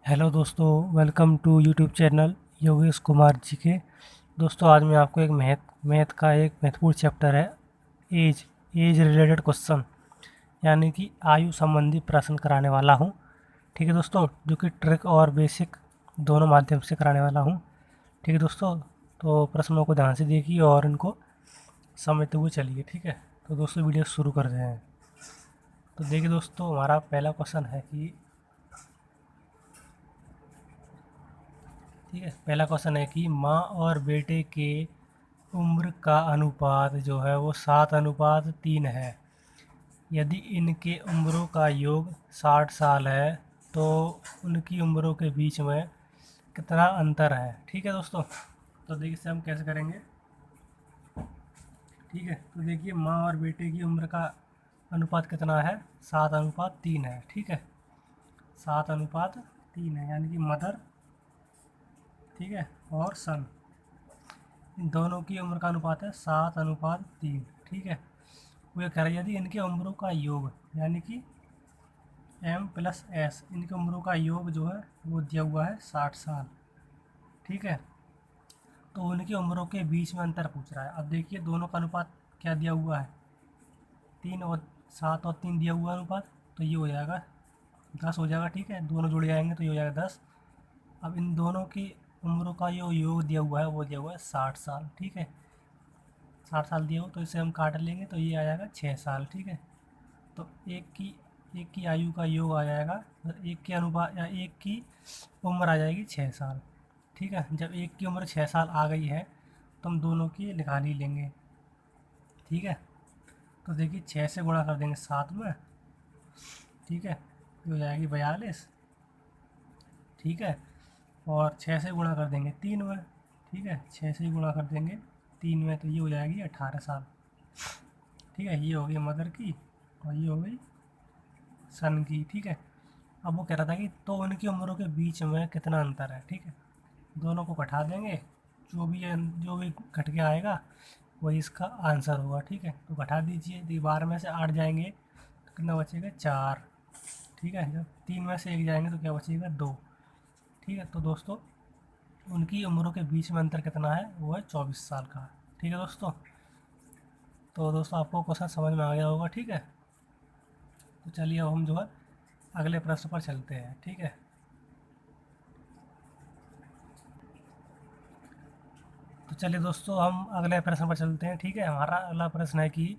Hello दोस्तों, welcome to YouTube channel Yogesh Kumar ji के। दोस्तों, आज मैं आपको एक मैथ का एक महत्वपूर्ण चैप्टर है एज एज रिलेटेड क्वेश्चन यानी कि आयु संबंधी प्रश्न कराने वाला हूँ। ठीक है दोस्तों, जो कि ट्रिक और बेसिक दोनों माध्यम से कराने वाला हूँ। ठीक है दोस्तों, तो प्रश्नों को ध्यान से देखिए और इनको समझते हुए चलिए। ठीक है, तो दोस्तों वीडियो शुरू कर रहे हैं। तो देखिए दोस्तों, हमारा पहला क्वेश्चन है कि ठीक है, पहला क्वेश्चन है कि माँ और बेटे के उम्र का अनुपात जो है वो 7:3 है। यदि इनके उम्रों का योग 60 साल है तो उनकी उम्रों के बीच में कितना अंतर है। ठीक है दोस्तों, तो देखिए इसे हम कैसे करेंगे। ठीक है, तो देखिए माँ और बेटे की उम्र का अनुपात कितना है, 7:3 है। ठीक है, 7:3 है यानी कि मदर, ठीक है, और सन, इन दोनों की उम्र का अनुपात है 7:3। ठीक है, वो ये कह रहा है यदि इनके उम्रों का योग यानी कि M+S, इनकी उम्रों का योग जो है वो दिया हुआ है 60 साल। ठीक है, तो उनकी उम्रों के बीच में अंतर पूछ रहा है। अब देखिए दोनों का अनुपात क्या दिया हुआ है, 3 और 7 और 3 दिया हुआ अनुपात, तो ये हो जाएगा 10 हो जाएगा। ठीक है, दोनों जुड़ जाएंगे तो ये हो जाएगा 10। अब इन दोनों की उम्रों का जो योग दिया हुआ है वो दिया हुआ है 60 साल। ठीक है, 60 साल दिया हो तो इसे हम काट लेंगे तो ये आ जाएगा 6 साल। ठीक है, तो एक की आयु का योग आ जाएगा, मतलब एक के अनुपात या एक की उम्र आ जाएगी 6 साल। ठीक है, जब एक की उम्र 6 साल आ गई है तो हम दोनों की निकाल ही लेंगे। ठीक है, तो देखिए 6 से गुणा कर देंगे 7 में। ठीक है, ये हो जाएगी 42। ठीक है, और 6 से गुणा कर देंगे 3 में। ठीक है, 6 से गुणा कर देंगे 3 में तो ये हो जाएगी 18 साल। ठीक है, ये हो गई मदर की और ये हो गई सन की। ठीक है, अब वो कह रहा था कि तो उनकी उम्रों के बीच में कितना अंतर है। ठीक है, दोनों को घटा देंगे, जो भी घट के आएगा वही इसका आंसर होगा। ठीक है, तो घटा दीजिए, तो 12 में से 8 जाएंगे तो कितना बचेगा, 4। ठीक है, जब 3 में से 1 जाएंगे तो क्या बचेगा, 2। ठीक है, तो दोस्तों उनकी उम्रों के बीच में अंतर कितना है, वो है 24 साल का। ठीक है दोस्तों, तो दोस्तों आपको क्वेश्चन समझ में आ गया होगा। ठीक है, तो चलिए अब हम जो है अगले प्रश्न पर चलते हैं। ठीक है, तो चलिए दोस्तों हम अगले प्रश्न पर चलते हैं। ठीक है, हमारा अगला प्रश्न है कि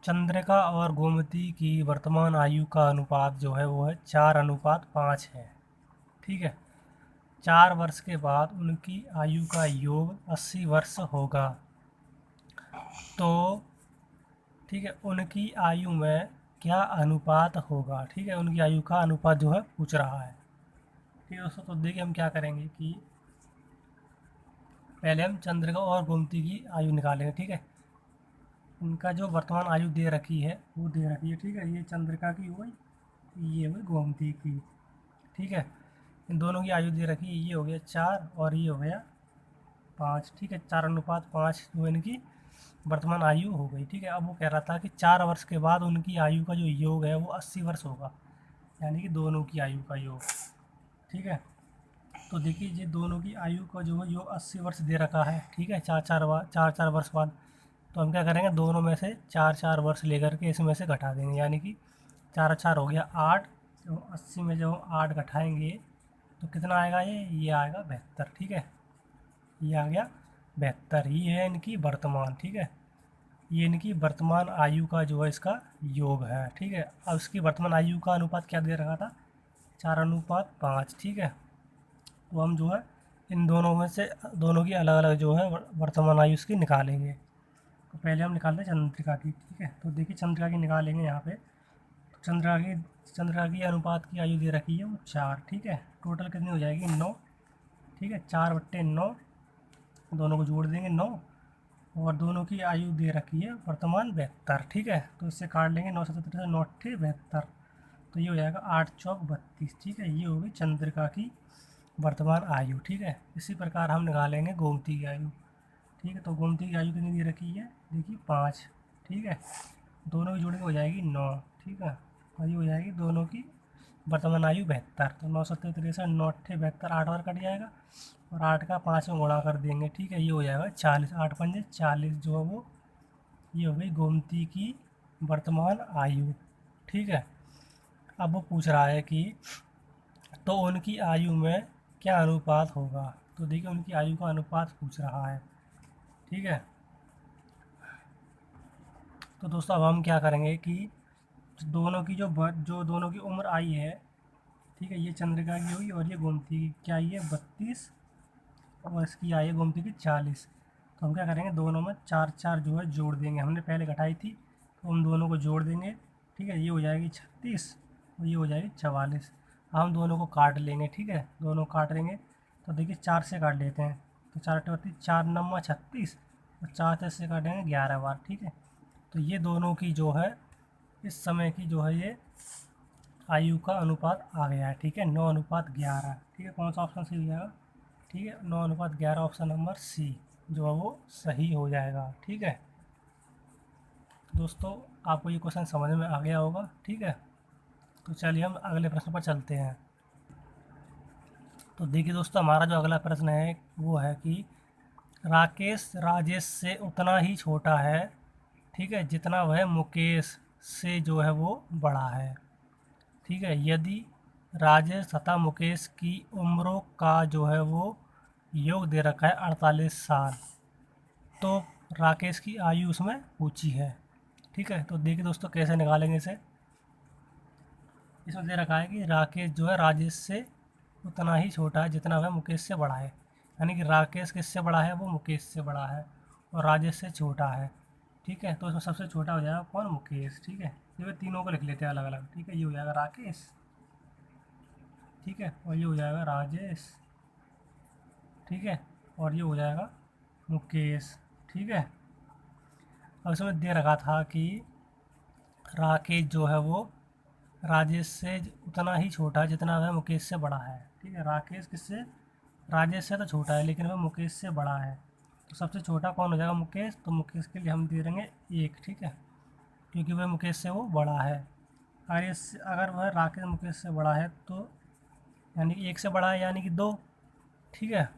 चंद्रिका और गोमती की वर्तमान आयु का अनुपात जो है वो है 4:5 है। ठीक है, 4 वर्ष के बाद उनकी आयु का योग 80 वर्ष होगा। तो ठीक है, उनकी आयु में क्या अनुपात होगा। ठीक है, उनकी आयु का अनुपात जो है पूछ रहा है। ठीक है दोस्तों, तो देखिए हम क्या करेंगे कि पहले हम चंद्रिका और गोमती की आयु निकालेंगे। ठीक है, इनका जो वर्तमान आयु दे रखी है वो दे रखी है। ठीक है, ये चंद्रिका की हुई, ये हुई गोमती की। ठीक है, इन दोनों की आयु दे रखी है, ये हो गया 4 और ये हो गया 5। ठीक है, 4:5 जो इनकी वर्तमान आयु हो गई। ठीक है, अब वो कह रहा था कि 4 वर्ष के बाद उनकी आयु का जो योग है वो 80 वर्ष होगा, यानी कि दोनों की आयु का योग। ठीक है, तो देखिए ये दोनों की आयु का जो है योग 80 वर्ष दे रखा है। ठीक है, चार चार वर्ष बाद, तो हम क्या करेंगे, दोनों में से 4 4 वर्ष लेकर के इसमें से घटा देंगे, यानी कि 4 4 हो गया 8। तो 80 में जब हम 8 घटाएंगे तो कितना आएगा, ये आएगा 72। ठीक है, ये आ गया 72, ये है इनकी वर्तमान। ठीक है, ये इनकी वर्तमान आयु का जो है इसका योग है। ठीक है, अब इसकी वर्तमान आयु का अनुपात क्या दे रखा था, 4:5। ठीक है, तो हम जो है इन दोनों में से दोनों की अलग अलग जो है वर्तमान आयु इसकी निकालेंगे। तो पहले हम निकालते हैं चंद्रिका की। ठीक है, तो देखिए चंद्रिका की निकालेंगे यहाँ पे। तो चंद्रिका की अनुपात की आयु दे रखी है वो 4। ठीक है, टोटल कितनी हो जाएगी, 9। ठीक है, 4/9, दोनों को जोड़ देंगे 9, और दोनों की आयु दे रखी है वर्तमान 72। ठीक है, तो इससे काट लेंगे 9 से 9 अट्ठे 72, तो ये हो जाएगा 8 चौक 32। ठीक है, ये होगी चंद्रिका की वर्तमान आयु। ठीक है, इसी प्रकार हम निकालेंगे गोमती की आयु। ठीक है, तो गोमती की आयु कितनी दे रखी है, देखिए 5। ठीक है, दोनों की जोड़ी हो जाएगी 9। ठीक है, और ये हो जाएगी दोनों की वर्तमान आयु 72, तो 9 7 63 9 8 72, 8 बार कट जाएगा और 8 का 5 में गुणा कर देंगे, ठीक है, ये हो जाएगा 40, 8 पंजे 40 जो है वो ये हो गई गोमती की वर्तमान आयु, ठीक है। अब वो पूछ रहा है कि तो उनकी आयु में क्या अनुपात होगा, तो देखिए उनकी आयु का अनुपात पूछ रहा है, ठीक है। तो दोस्तों अब हम क्या करेंगे कि दोनों की जो दोनों की उम्र आई है, ठीक है, ये चंद्रिका की हुई और ये गोमती की क्या आई है 32 और इसकी आई है गोमती की 40। तो हम क्या करेंगे दोनों में 4 4 जो है जोड़ देंगे, हमने पहले घटाई थी तो हम दोनों को जोड़ देंगे, ठीक है, ये हो जाएगी 36 और ये हो जाएगी 44। हम दोनों को काट लेंगे, ठीक है, दोनों काट लेंगे तो देखिए 4 से काट लेते हैं, तो 4 अट्ठे 4 9 36 और 4 से काटेंगे 11 बार, ठीक है। तो ये दोनों की जो है इस समय की जो है ये आयु का अनुपात आ गया है, ठीक है, 9:11, ठीक है, कौन सा ऑप्शन सही हो जाएगा, ठीक है, 9:11 ऑप्शन नंबर सी जो है वो सही हो जाएगा, ठीक है। दोस्तों आपको ये क्वेश्चन समझ में आ गया होगा, ठीक है। तो चलिए हम अगले प्रश्न पर चलते हैं। तो देखिए दोस्तों हमारा जो अगला प्रश्न है वो है कि राकेश राजेश से उतना ही छोटा है, ठीक है, जितना वह मुकेश से जो है वो बड़ा है, ठीक है। यदि राजेश तथा मुकेश की उम्रों का जो है वो योग दे रखा है 48 साल, तो राकेश की आयु उसमें पूछी है, ठीक है। तो देखिए दोस्तों कैसे निकालेंगे इसे। इसमें दे रखा है कि राकेश जो है राजेश से उतना ही छोटा है जितना वह मुकेश से बड़ा है, यानी कि राकेश किससे बड़ा है, वो मुकेश से बड़ा है और राजेश से छोटा है, ठीक है। तो इसमें सबसे छोटा हो जाएगा कौन, मुकेश, ठीक है। ये तीनों को लिख लेते हैं अलग अलग, ठीक है, ये हो जाएगा राकेश, ठीक है, और ये हो जाएगा राजेश, ठीक है, और ये हो जाएगा मुकेश, ठीक है। अब इसमें दे रखा था कि राकेश जो है वो राजेश से उतना ही छोटा है जितना वह मुकेश से बड़ा है, ठीक है। राकेश किससे, राजेश से तो छोटा है लेकिन वह मुकेश से बड़ा है, तो सबसे छोटा कौन हो जाएगा, मुकेश। तो मुकेश के लिए हम दे देंगे 1, ठीक है, क्योंकि वह मुकेश से वो बड़ा है। अगर वह राकेश मुकेश से बड़ा है तो यानी कि 1 से बड़ा है यानी कि 2, ठीक है।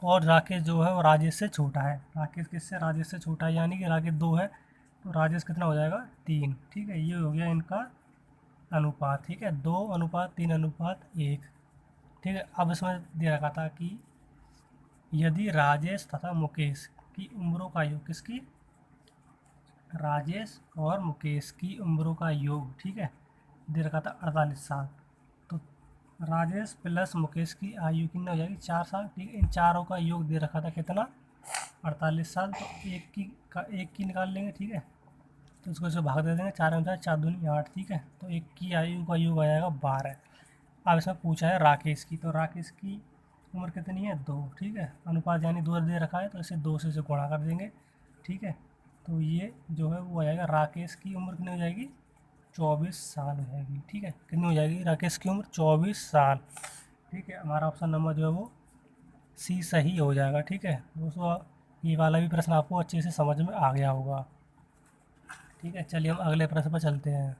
और राकेश जो है वो राजेश से छोटा है, राकेश किससे, राजेश से छोटा है, यानी कि राकेश 2 है तो राजेश कितना हो जाएगा 3, ठीक है। ये हो गया इनका अनुपात, ठीक है, 2:3:1, ठीक है। अब इसमें दे रखा था कि यदि राजेश तथा मुकेश की उम्रों का योग, किसकी, राजेश और मुकेश की उम्रों का योग, ठीक है, दे रखा था 48 साल, तो राजेश प्लस मुकेश की आयु कितनी हो जाएगी 4 साल, ठीक है। इन चारों का योग दे रखा था कितना 48 साल, तो एक की निकाल लेंगे, ठीक है, तो उसको इसे भाग दे देंगे, 4 में 4 दूनी 8, ठीक है, तो एक की आयु का योग आ जाएगा 12। अब इसमें पूछा है राकेश की, तो राकेश की उम्र कितनी है 2, ठीक है, अनुपात यानी 2 दे रखा है तो इसे 2 से गुणा कर देंगे, ठीक है। तो ये जो है वो आ जाएगा, राकेश की उम्र कितनी हो जाएगी 24 साल हो जाएगी, ठीक है, कितनी हो जाएगी राकेश की उम्र 24 साल, ठीक है। हमारा ऑप्शन नंबर जो है वो सी सही हो जाएगा, ठीक है। दोस्तों ये वाला भी प्रश्न आपको अच्छे से समझ में आ गया होगा, ठीक है। चलिए हम अगले प्रश्न पर चलते हैं।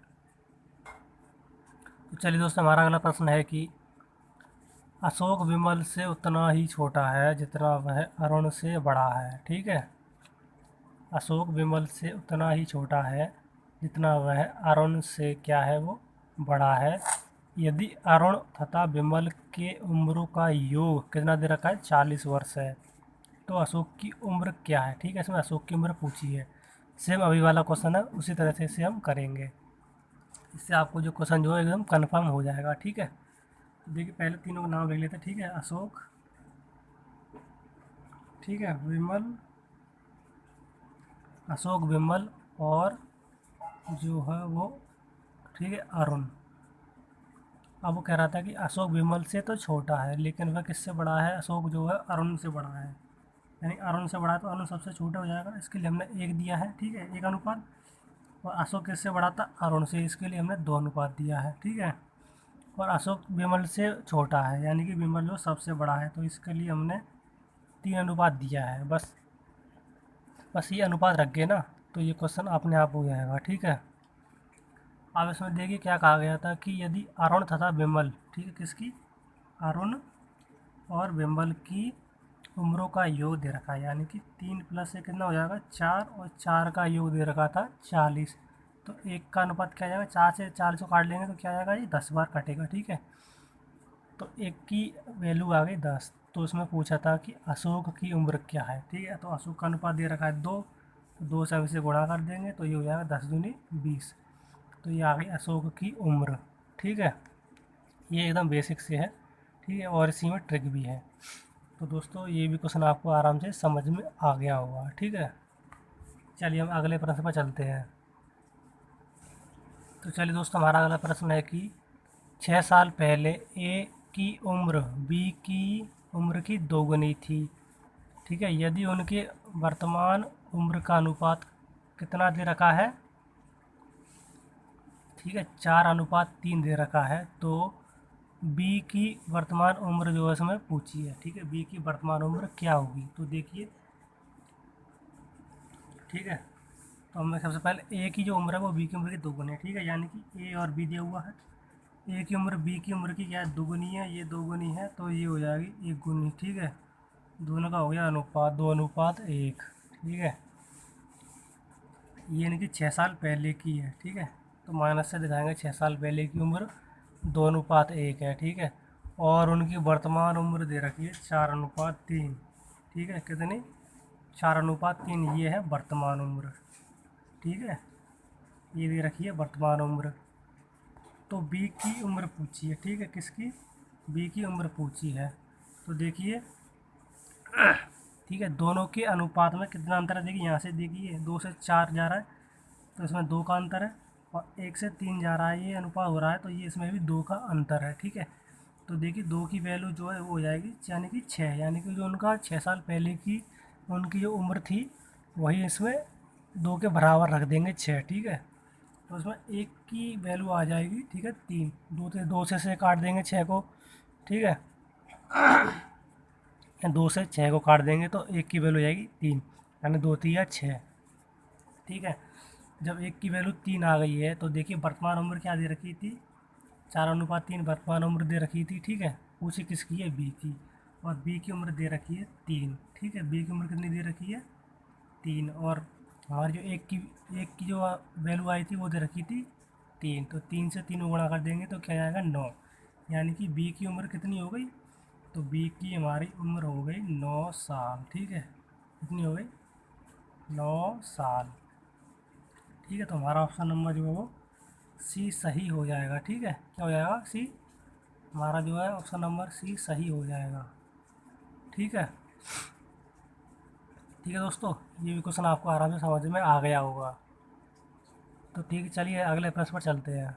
तो चलिए दोस्तों हमारा अगला प्रश्न है कि अशोक विमल से उतना ही छोटा है जितना वह अरुण से बड़ा है, ठीक है। अशोक विमल से उतना ही छोटा है जितना वह अरुण से क्या है वो बड़ा है। यदि अरुण तथा विमल के उम्रों का योग कितना दे रखा है 40 वर्ष है, तो अशोक की उम्र क्या है, ठीक है। इसमें अशोक की उम्र पूछी है, सेम अभी वाला क्वेश्चन है उसी तरह से इसे हम करेंगे, इससे आपको जो क्वेश्चन जो है एकदम कन्फर्म हो जाएगा, ठीक है। देखिए पहले तीनों का नाम लिख लेते हैं, ठीक है, अशोक, ठीक है, विमल, अशोक विमल और जो है वो, ठीक है, अरुण। अब वो कह रहा था कि अशोक विमल से तो छोटा है लेकिन वह किससे बड़ा है, अशोक जो है अरुण से बड़ा है, यानी अरुण से बड़ा है तो अरुण सबसे छोटा हो जाएगा, इसके लिए हमने 1 दिया है, ठीक है, 1 अनुपात। और अशोक किससे बड़ा था, अरुण से, इसके लिए हमने 2 अनुपात दिया है, ठीक है। और अशोक विमल से छोटा है यानी कि विमल जो सबसे बड़ा है, तो इसके लिए हमने 3 अनुपात दिया है। बस ये अनुपात रख गए ना तो ये क्वेश्चन अपने आप हो जाएगा, ठीक है। अब इसमें देखिए क्या कहा गया था कि यदि अरुण तथा विमल, ठीक है, किसकी, अरुण और विमल की उम्रों का योग दे रखा है, यानी कि 3 + 1 कितना हो जाएगा 4, और 4 का योग दे रखा था 40। तो 1 का अनुपात क्या आ जाएगा, 4 से 40 को काट लेंगे तो क्या आ जाएगा, ये 10 बार कटेगा, ठीक है। तो 1 की वैल्यू आ गई 10। तो उसमें पूछा था कि अशोक की उम्र क्या है, ठीक है। तो अशोक का अनुपात दे रखा है 2, तो 2 से हम इसे गुणा कर देंगे तो ये हो जाएगा 10 दूनी 20। तो ये आ गई अशोक की उम्र, ठीक है। ये एकदम बेसिक से है, ठीक है, और इसी में ट्रिक भी है। तो दोस्तों ये भी क्वेश्चन आपको आराम से समझ में आ गया होगा, ठीक है। चलिए हम अगले प्रश्न पर चलते हैं। तो चलिए दोस्तों हमारा अगला प्रश्न है कि 6 साल पहले ए की उम्र बी की उम्र की दोगुनी थी, ठीक है। यदि उनके वर्तमान उम्र का अनुपात कितना दे रखा है, ठीक है, 4:3 दे रखा है, तो बी की वर्तमान उम्र जो है इसमें पूछी है, ठीक है। बी की वर्तमान उम्र क्या होगी, तो देखिए, ठीक है। तो हमें सबसे पहले ए की जो उम्र है वो बी की उम्र की दोगुनी है, ठीक है, यानी कि ए और बी दिया हुआ है। ए की उम्र बी की उम्र की क्या है, दोगुनी है, ये दोगुनी है, तो ये हो जाएगी 1 गुनी, ठीक है। दोनों का हो गया अनुपात 2:1, ठीक है। ये यानी कि 6 साल पहले की है, ठीक है। तो माइनस से दिखाएंगे 6 साल पहले की उम्र 2:1 है, ठीक है। और उनकी वर्तमान उम्र दे रखी है 4:3, ठीक है। कितनी, 4:3, ये है वर्तमान उम्र, ठीक है। ये दे रखी है वर्तमान उम्र। तो बी की उम्र पूछी है, ठीक है, किसकी, बी की उम्र पूछी है। तो देखिए, ठीक है, दोनों के अनुपात में कितना अंतर है, देखिए यहाँ से देखिए 2 से 4 जा रहा है, तो इसमें 2 का अंतर है, और 1 से 3 जा रहा है, ये अनुपात हो रहा है, तो ये इसमें भी 2 का अंतर है, ठीक है। तो देखिए 2 की वैल्यू जो है वो हो जाएगी यानी कि 6, यानी कि जो उनका 6 साल पहले की उनकी जो उम्र थी वही इसमें 2 के बराबर रख देंगे 6, ठीक है। तो उसमें 1 की वैल्यू आ जाएगी, ठीक है, 3, 2 से काट देंगे 6 को, ठीक है। 2 से 6 को काट देंगे तो 1 की वैल्यू हो जाएगी 3, यानी 2 3 या 6, ठीक है। जब 1 की वैल्यू 3 आ गई है तो देखिए वर्तमान उम्र क्या दे रखी थी, 4:3 वर्तमान उम्र दे रखी थी, ठीक है। पूछी किसकी है, बी की, और बी की उम्र दे रखी है 3, ठीक है। बी की उम्र कितनी दे रखी है 3, और हमारी जो एक की जो वैल्यू आई थी वो दे रखी थी 3, तो 3 से 3 को गुणा कर देंगे तो क्या आएगा 9, यानी कि बी की उम्र कितनी हो गई, तो बी की हमारी उम्र हो गई 9 साल, ठीक है। कितनी हो गई, 9 साल, ठीक है। तो हमारा ऑप्शन नंबर जो है वो सी सही हो जाएगा, ठीक है। क्या हो जाएगा, सी, हमारा जो है ऑप्शन नंबर सी सही हो जाएगा, ठीक है। ठीक है दोस्तों, ये भी क्वेश्चन आपको आराम से समझ में आ गया होगा। तो ठीक है, चलिए अगले प्रश्न पर चलते हैं।